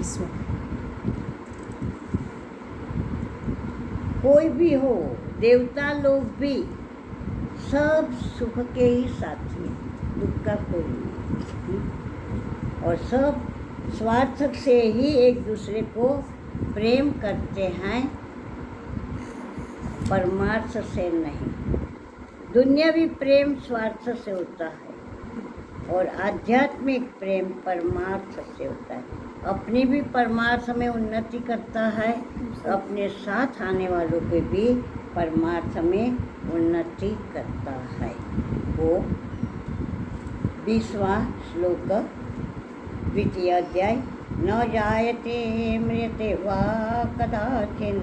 20वां। कोई भी हो, देवता लोग भी सब सुख के ही साथी हैं, दुख का कोई नहीं। और सब स्वार्थ से ही एक दूसरे को प्रेम करते हैं, परमार्थ से नहीं। दुनियावी प्रेम स्वार्थ से होता है और आध्यात्मिक प्रेम परमार्थ से होता है। अपनी भी परमार्थ में उन्नति करता है, अपने साथ आने वालों के भी परमार्थ में उन्नति करता है। वो 20वां श्लोक, द्वितीय अध्याय। न जायते म्रियते वा कदाचिन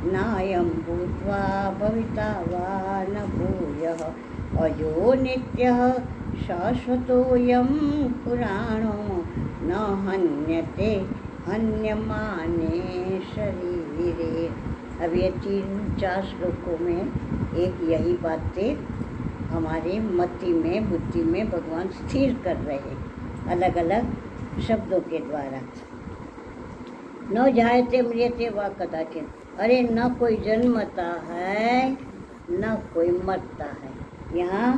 नायं भूत्वा भविता वा न भूयः अजो नित्यः शाश्वतोऽयं पुराणो न हन्यते हन्यमाने शरीरे। अब ये 3-4 श्लोकों में एक यही बातें हमारी मति में, बुद्धि में भगवान स्थिर कर रहे हैं अलग अलग शब्दों के द्वारा। न जायते म्रियते वा कदाचिन, अरे न कोई जन्मता है न कोई मरता है। यहाँ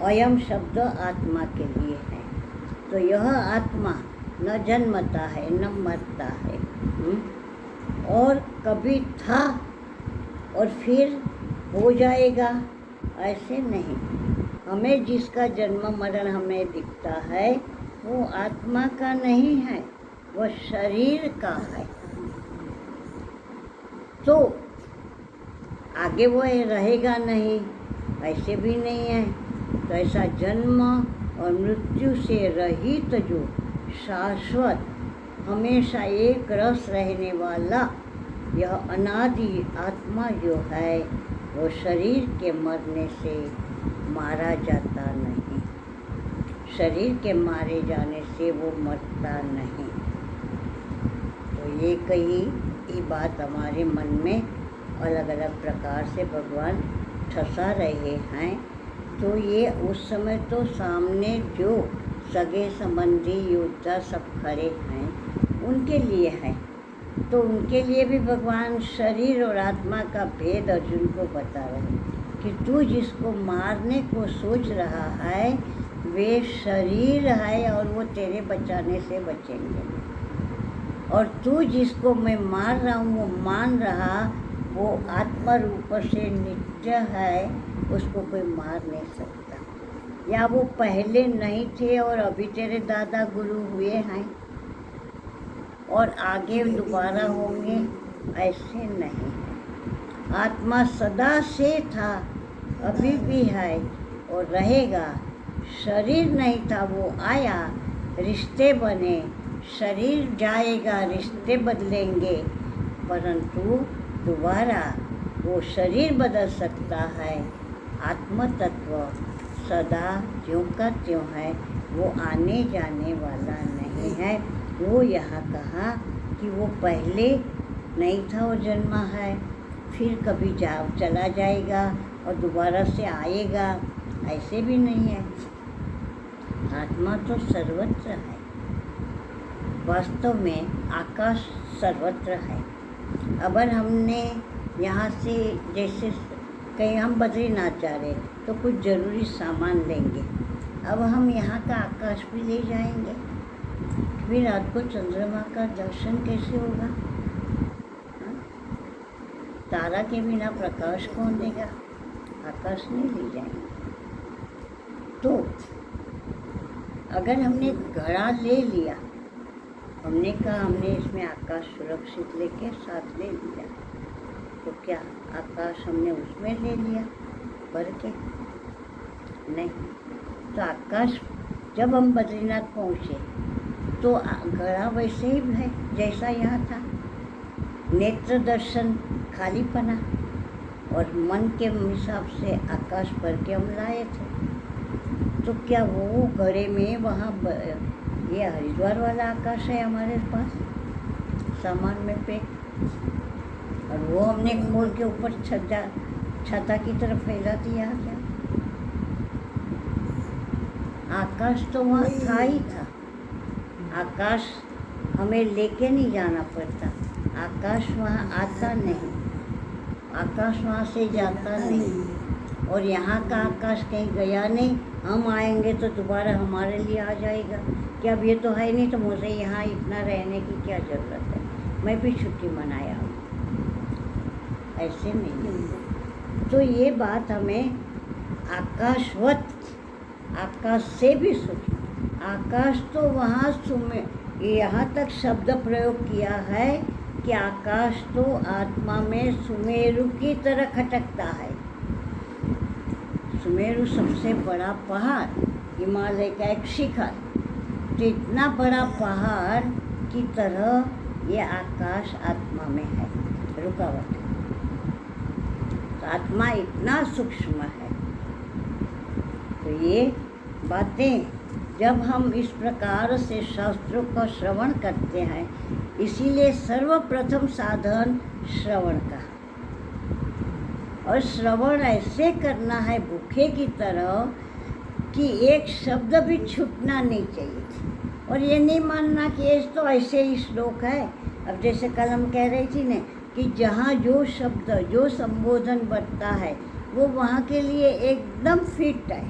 अयम शब्द आत्मा के लिए है। तो यह आत्मा न जन्मता है न मरता है, और कभी था और फिर हो जाएगा, ऐसे नहीं। हमें जिसका जन्म मरण हमें दिखता है वो आत्मा का नहीं है, वो शरीर का है। तो आगे वो रहेगा नहीं, ऐसे भी नहीं है। तो ऐसा जन्म और मृत्यु से रहित जो शाश्वत हमेशा एक रस रहने वाला यह अनादि आत्मा जो है वो शरीर के मरने से मारा जाता नहीं। शरीर के मारे जाने से वो मरता नहीं। तो ये कही ये बात हमारे मन में अलग अलग प्रकार से भगवान ठसा रहे हैं। तो ये उस समय तो सामने जो सगे संबंधी योद्धा सब खड़े हैं उनके लिए है। तो उनके लिए भी भगवान शरीर और आत्मा का भेद अर्जुन को बता रहे हैं कि तू जिसको मारने को सोच रहा है वे शरीर है और वो तेरे बचाने से बचेंगे। और तू जिसको मैं मार रहा हूँ वो मान रहा, वो आत्मा रूप से नित्य है, उसको कोई मार नहीं सकता। या वो पहले नहीं थे और अभी तेरे दादा गुरु हुए हैं और आगे दोबारा होंगे, ऐसे नहीं है। आत्मा सदा से था, अभी भी है और रहेगा। शरीर नहीं था, वो आया, रिश्ते बने, शरीर जाएगा, रिश्ते बदलेंगे, परंतु दोबारा वो शरीर बदल सकता है। आत्म तत्व सदा ज्यों का त्यों है, वो आने जाने वाला नहीं है। वो यहाँ कहा कि वो पहले नहीं था और जन्मा है, फिर कभी चला जाएगा और दोबारा से आएगा, ऐसे भी नहीं है। आत्मा तो सर्वत्र है। वास्तव में आकाश सर्वत्र है। अगर हमने यहाँ से जैसे कहीं हम बद्रीनाथ जा रहे तो कुछ ज़रूरी सामान लेंगे, अब हम यहाँ का आकाश भी ले जाएंगे, फिर रात को चंद्रमा का दर्शन कैसे होगा? तारा के बिना प्रकाश कौन देगा? आकाश नहीं ले जाएंगे। तो अगर हमने घड़ा ले लिया, हमने कहा हमने इसमें आकाश सुरक्षित लेके साथ ले लिया, तो क्या आकाश हमने उसमें ले लिया भर के? नहीं। तो आकाश जब हम बद्रीनाथ पहुँचे तो घड़ा वैसे ही है जैसा यहाँ था। नेत्र दर्शन खालीपना और मन के हिसाब से आकाश भर के हम लाए थे। तो क्या वो घड़े में वहाँ ये हरिद्वार वाला आकाश है हमारे पास सामान में पैक, और वो हमने खोल के ऊपर छता की तरफ फैला दिया क्या? आकाश तो वहाँ था ही था। आकाश हमें लेके नहीं जाना पड़ता। आकाश वहाँ आता नहीं, आकाश वहाँ से जाता नहीं, और यहाँ का आकाश कहीं गया नहीं। हम आएंगे तो दोबारा हमारे लिए आ जाएगा कि अब ये तो है नहीं, तो मुझे यहाँ इतना रहने की क्या ज़रूरत है, मैं भी छुट्टी मनाया हूँ। ऐसे नहीं। तो ये बात हमें आकाशवत, आकाश से भी सूक्ष्म, आकाश तो वहाँ यहाँ तक शब्द प्रयोग किया है कि आकाश तो आत्मा में सुमेरु की तरह खटकता है। सुमेरु सबसे बड़ा पहाड़, हिमालय का एक शिखर, तो इतना बड़ा पहाड़ की तरह ये आकाश आत्मा में है, रुकावट। तो आत्मा इतना सूक्ष्म है। तो ये बातें जब हम इस प्रकार से शास्त्रों का श्रवण करते हैं, इसीलिए सर्वप्रथम साधन श्रवण का, और श्रवण ऐसे करना है भूखे की तरह कि एक शब्द भी छूटना नहीं चाहिए। और ये नहीं मानना कि ये तो ऐसे ही श्लोक है। अब जैसे कल हम कह रही थी ना कि जहाँ जो शब्द, जो संबोधन बनता है वो वहाँ के लिए एकदम फिट है,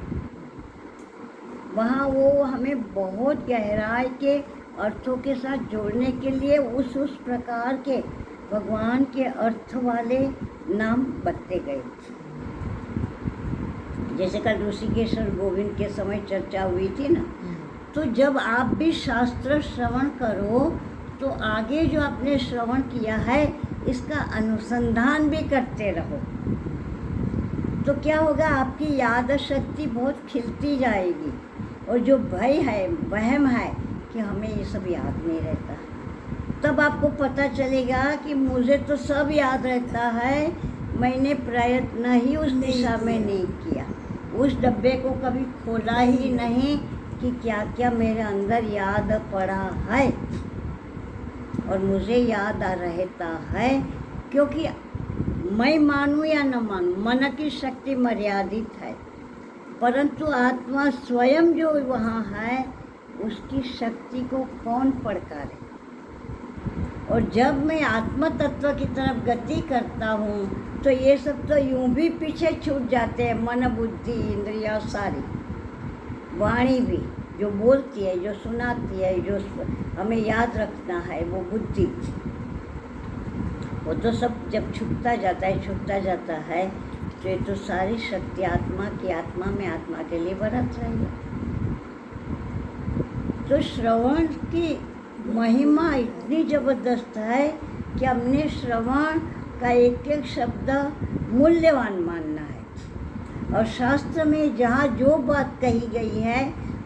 वहाँ वो हमें बहुत गहराई के अर्थों के साथ जोड़ने के लिए उस प्रकार के भगवान के अर्थ वाले नाम बरते गए। जैसे कल ऋषिकेश और गोविंद के समय चर्चा हुई थी ना, तो जब आप भी शास्त्र श्रवण करो तो आगे जो आपने श्रवण किया है इसका अनुसंधान भी करते रहो, तो क्या होगा, आपकी याद शक्ति बहुत खिलती जाएगी। और जो भय है, वहम है कि हमें ये सब याद नहीं रहता, तब आपको पता चलेगा कि मुझे तो सब याद रहता है, मैंने प्रयत्न ही उस दिशा में नहीं किया, उस डब्बे को कभी खोला ही नहीं कि क्या क्या मेरे अंदर याद पड़ा है। और मुझे याद आ रहता है क्योंकि मैं मानूं या न मानूं, मन की शक्ति मर्यादित है, परंतु आत्मा स्वयं जो वहाँ है उसकी शक्ति को कौन पड़कारे। और जब मैं आत्म तत्व की तरफ गति करता हूँ तो ये सब तो यूं भी पीछे छूट जाते हैं, मन बुद्धि इंद्रिया सारी, वाणी भी जो बोलती है, जो सुनाती है, जो हमें याद रखना है, वो बुद्धि, वो तो सब जब छूटता जाता है तो ये तो सारी शक्ति आत्मा की, आत्मा में आत्मा के लिए बरत रही है। तो श्रवण की महिमा इतनी ज़बरदस्त है कि हमने श्रवण का एक एक शब्द मूल्यवान मानना है। और शास्त्र में जहाँ जो बात कही गई है,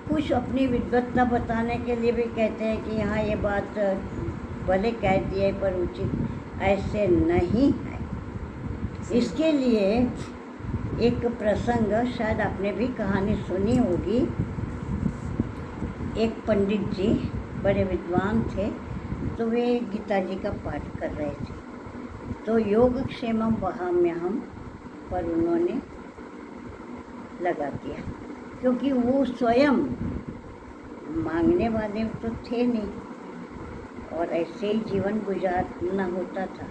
कुछ अपनी विद्वत्ता बताने के लिए भी कहते हैं कि यहाँ ये बात भले कह दी है पर उचित ऐसे नहीं है। इसके लिए एक प्रसंग, शायद आपने भी कहानी सुनी होगी। एक पंडित जी बड़े विद्वान थे, तो वे गीता जी का पाठ कर रहे थे, तो योगक्षेमम वहाम्यहम पर उन्होंने लगा दिया, क्योंकि वो स्वयं मांगने वाले तो थे नहीं और ऐसे ही जीवन गुजारना होता था,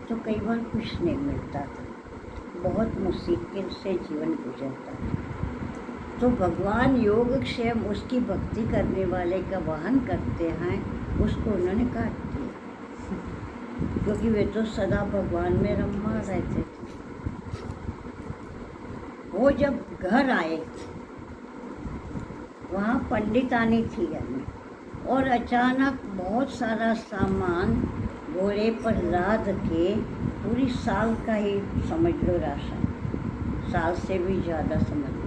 तो कई बार कुछ नहीं मिलता था, बहुत मुश्किल से जीवन गुजरता था। तो भगवान योगक्षेम उसकी भक्ति करने वाले का वहन करते हैं, उसको उन्होंने काट दिया, क्योंकि वे तो सदा भगवान में रमा रहते थे। वो जब घर आए, वहाँ पंडितानी थी घर में, और अचानक बहुत सारा सामान घोड़े पर लाद के, पूरी साल का ही समझ लो राशन, साल से भी ज़्यादा समझ लो,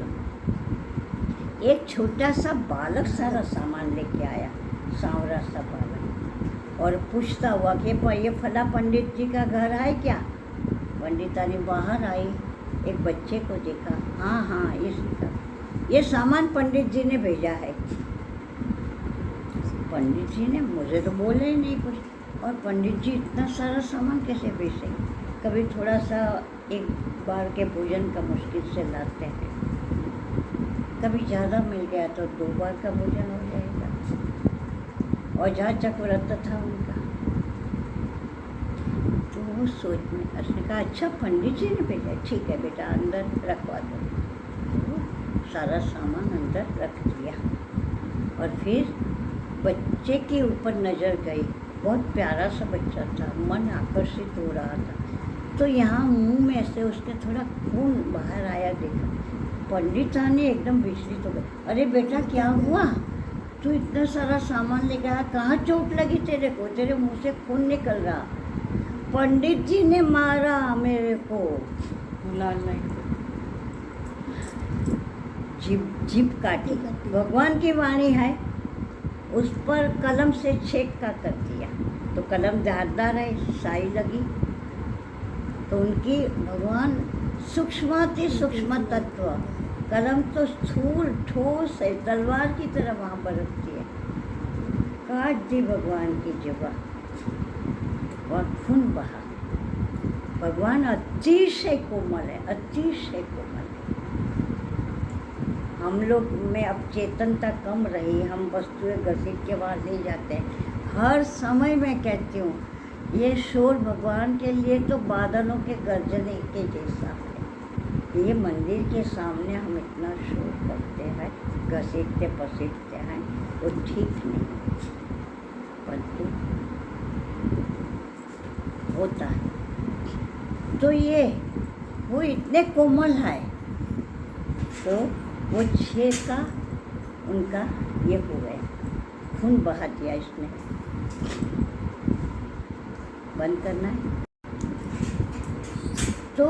एक छोटा सा बालक सारा सामान लेके आया, सांवरा सा बालक, और पूछता हुआ कि ये फला पंडित जी का घर है क्या। पंडितानी बाहर आई, एक बच्चे को देखा, हाँ इसका, ये सामान पंडित जी ने भेजा है। पंडित जी ने, मुझे तो बोले ही नहीं कुछ, और पंडित जी इतना सारा सामान कैसे भेजे। कभी थोड़ा सा एक बार के भोजन का मुश्किल से लाते हैं, कभी ज़्यादा मिल गया तो 2 बार का भोजन हो जाएगा। औजाचक व्रत था उनका। तो वो सोच में उसने कहा अच्छा पंडित जी ने भेजा, ठीक है बेटा अंदर रखवा दो। तो सारा सामान अंदर रख दिया और फिर बच्चे के ऊपर नज़र गई। बहुत प्यारा सा बच्चा था, मन आकर्षित हो रहा था। तो यहाँ मुंह में से उसके थोड़ा खून बाहर आया देखा। पंडित ने एकदम विचलित हो गए। अरे बेटा क्या हुआ, तू इतना सारा सामान लेकर आया, कहाँ चोट लगी तेरे को, तेरे मुंह से खून निकल रहा। पंडित जी ने मारा मेरे को। जीभ काटी। भगवान की वाणी है, उस पर कलम से छेद का कर दिया तो कलम धारदार है, साई लगी। तो उनकी भगवान सूक्ष्माति सूक्ष्म तत्व, कलम तो स्थूल ठोस है, तलवार की तरह वहाँ बरतती है। काट दी भगवान की जिह्वा और खून बहा। भगवान अतिशय कोमल है, अतिशय कोमल है। हम लोग में अब चेतनता कम रही, हम वस्तुएं घसीट के बाहर ले जाते हैं। हर समय मैं कहती हूँ ये शोर भगवान के लिए तो बादलों के गरजने के जैसा है। ये मंदिर के सामने हम इतना शोर करते हैं, घसीटते पसीटते हैं, वो ठीक नहीं है, परंतु होता है। तो ये वो इतने कोमल है, तो वो छेद का उनका ये हो गया, खून बहा दिया इसने। बंद करना है। तो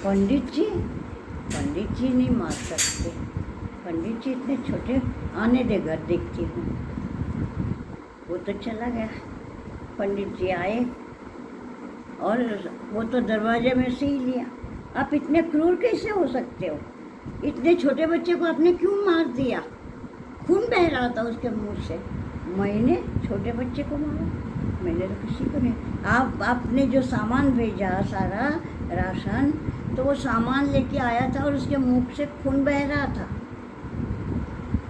पंडित जी नहीं मार सकते। पंडित जी इतने छोटे, आने दे घर देखती हूँ। वो तो चला गया। पंडित जी आए और वो तो दरवाजे में से ही लिया। आप इतने क्रूर कैसे हो सकते हो, इतने छोटे बच्चे को आपने क्यों मार दिया, खून बह रहा था उसके मुंह से। मैंने छोटे बच्चे को मारा? मैंने तो किसी को नहीं। आपने जो सामान भेजा सारा राशन, तो वो सामान लेके आया था और उसके मुंह से खून बह रहा था।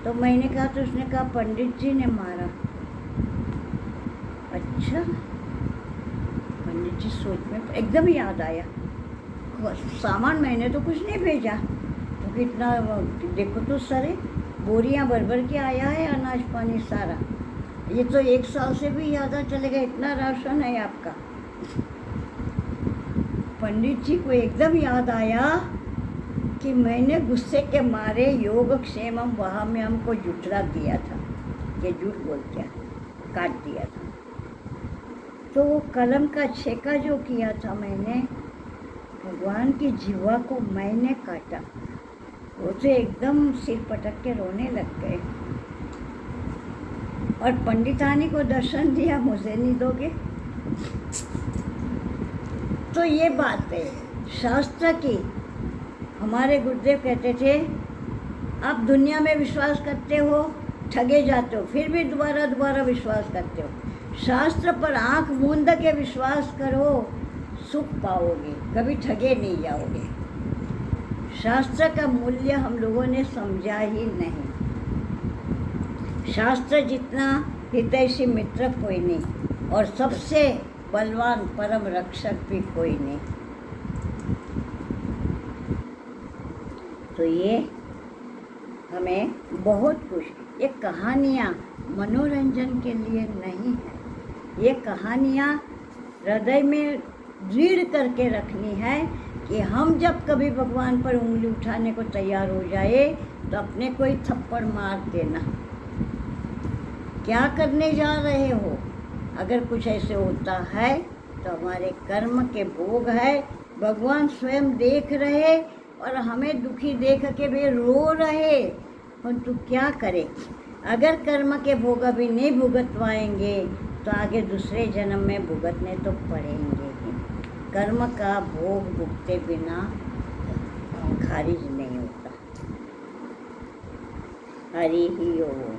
तो मैंने कहा, तो उसने कहा पंडित जी ने मारा। अच्छा, पंडित जी सोच में एकदम याद आया, सामान मैंने तो कुछ नहीं भेजा, तो कितना देखो तो सारे बोरियां भर भर के आया है अनाज पानी सारा। ये तो 1 साल से भी ज़्यादा चलेगा, इतना राशन है आपका। पंडित जी को एकदम याद आया कि मैंने गुस्से के मारे योगक्षेमम वहाँ में हमको जुटला दिया था, ये झूठ बोलते हैं, काट दिया था। तो वो कलम का छेका जो किया था मैंने, भगवान की जिह्वा को मैंने काटा। वो तो एकदम सिर पटक के रोने लग गए। और पंडितानी को दर्शन दिया, मुझे नहीं दोगे? तो ये बात है शास्त्र की। हमारे गुरुदेव कहते थे, आप दुनिया में विश्वास करते हो, ठगे जाते हो, फिर भी दोबारा विश्वास करते हो। शास्त्र पर आंख मूंद के विश्वास करो, सुख पाओगे, कभी ठगे नहीं जाओगे। शास्त्र का मूल्य हम लोगों ने समझा ही नहीं। शास्त्र जितना हितैषी मित्र कोई नहीं, और सबसे बलवान परम रक्षक भी कोई नहीं। तो ये हमें बहुत कुछ, ये कहानियाँ मनोरंजन के लिए नहीं है, ये कहानियाँ हृदय में दृढ़ करके रखनी है कि हम जब कभी भगवान पर उंगली उठाने को तैयार हो जाए तो अपने को ही थप्पड़ मार देना। क्या करने जा रहे हो? अगर कुछ ऐसे होता है तो हमारे कर्म के भोग है, भगवान स्वयं देख रहे और हमें दुखी देख के भी रो रहे, परंतु क्या करें? अगर कर्म के भोग अभी नहीं भुगतवाएंगे तो आगे दूसरे जन्म में भुगतने तो पड़ेंगे ही। कर्म का भोग भुगते बिना खारिज नहीं होता। हरि ही ओम।